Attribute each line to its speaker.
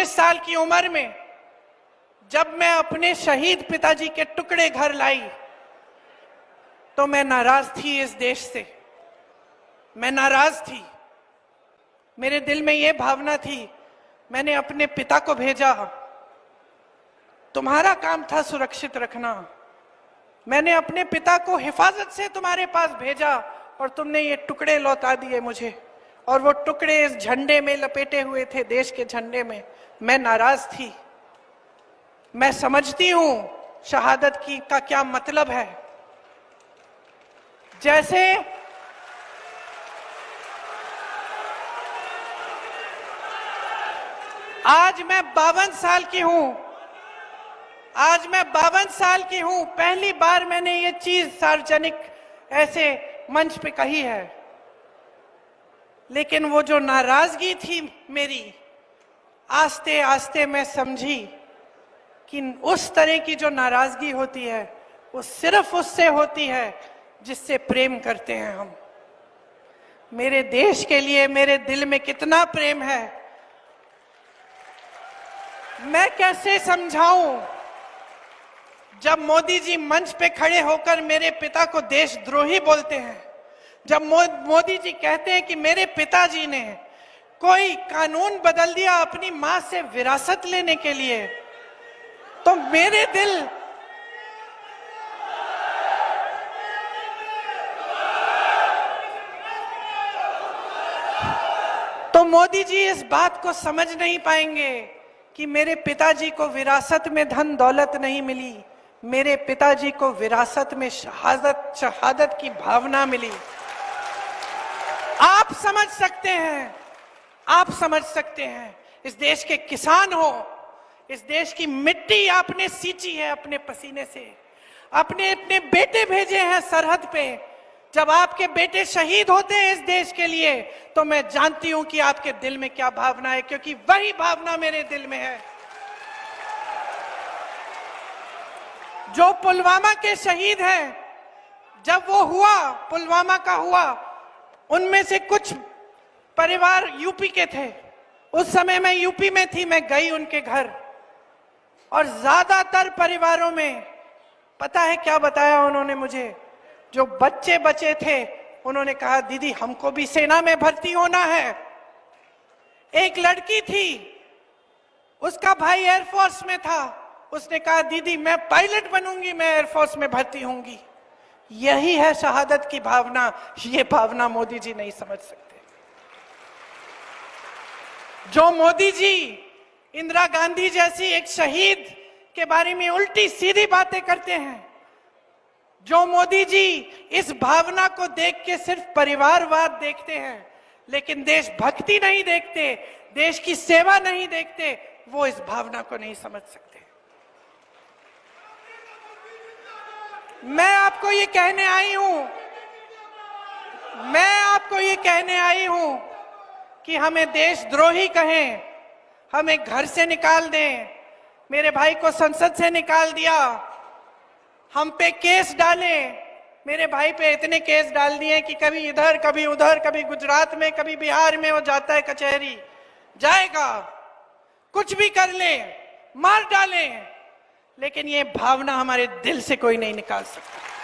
Speaker 1: 19 साल की उम्र में जब मैं अपने शहीद पिताजी के टुकड़े घर लाई तो मैं नाराज थी इस देश से। मैं नाराज थी। मेरे दिल में यह भावना थी, मैंने अपने पिता को भेजा, तुम्हारा काम था सुरक्षित रखना। मैंने अपने पिता को हिफाजत से तुम्हारे पास भेजा और तुमने ये टुकड़े लौटा दिए मुझे, और वो टुकड़े इस झंडे में लपेटे हुए थे, देश के झंडे में। मैं नाराज थी। मैं समझती हूं शहादत की का क्या मतलब है। जैसे आज मैं 52 साल की हूं, पहली बार मैंने ये चीज सार्वजनिक ऐसे मंच पे कही है। लेकिन वो जो नाराजगी थी मेरी, आस्ते आस्ते मैं समझी कि उस तरह की जो नाराजगी होती है वो सिर्फ उससे होती है जिससे प्रेम करते हैं हम। मेरे देश के लिए मेरे दिल में कितना प्रेम है, मैं कैसे समझाऊं। जब मोदी जी मंच पे खड़े होकर मेरे पिता को देशद्रोही बोलते हैं, जब मोदी जी कहते हैं कि मेरे पिताजी ने कोई कानून बदल दिया अपनी मां से विरासत लेने के लिए, तो मेरे दिल तो मोदी जी इस बात को समझ नहीं पाएंगे कि मेरे पिताजी को विरासत में धन दौलत नहीं मिली, मेरे पिताजी को विरासत में शहादत की भावना मिली। आप समझ सकते हैं, आप समझ सकते हैं। इस देश के किसान हो, इस देश की मिट्टी आपने सींची है अपने पसीने से, अपने अपने बेटे भेजे हैं सरहद पे। जब आपके बेटे शहीद होते हैं इस देश के लिए, तो मैं जानती हूं कि आपके दिल में क्या भावना है, क्योंकि वही भावना मेरे दिल में है। जो पुलवामा के शहीद हैं, जब वो हुआ, पुलवामा का हुआ, उनमें से कुछ परिवार यूपी के थे। उस समय मैं यूपी में थी, मैं गई उनके घर, और ज्यादातर परिवारों में पता है क्या बताया उन्होंने मुझे? जो बच्चे बचे थे उन्होंने कहा, दीदी हमको भी सेना में भर्ती होना है। एक लड़की थी, उसका भाई एयरफोर्स में था, उसने कहा दीदी मैं पायलट बनूंगी, मैं एयरफोर्स में भर्ती होंगी। यही है शहादत की भावना। ये भावना मोदी जी नहीं समझ सकते। जो मोदी जी इंदिरा गांधी जैसी एक शहीद के बारे में उल्टी सीधी बातें करते हैं, जो मोदी जी इस भावना को देख के सिर्फ परिवारवाद देखते हैं लेकिन देशभक्ति नहीं देखते, देश की सेवा नहीं देखते, वो इस भावना को नहीं समझ सकते। मैं आपको ये कहने आई हूं कि हमें देशद्रोही कहें, हमें घर से निकाल दें, मेरे भाई को संसद से निकाल दिया, हम पे केस डाले। मेरे भाई पे इतने केस डाल दिए कि कभी इधर कभी उधर, कभी गुजरात में कभी बिहार में वो जाता है कचहरी, जाएगा, कुछ भी कर ले, मार डाले, लेकिन ये भावना हमारे दिल से कोई नहीं निकाल सकता।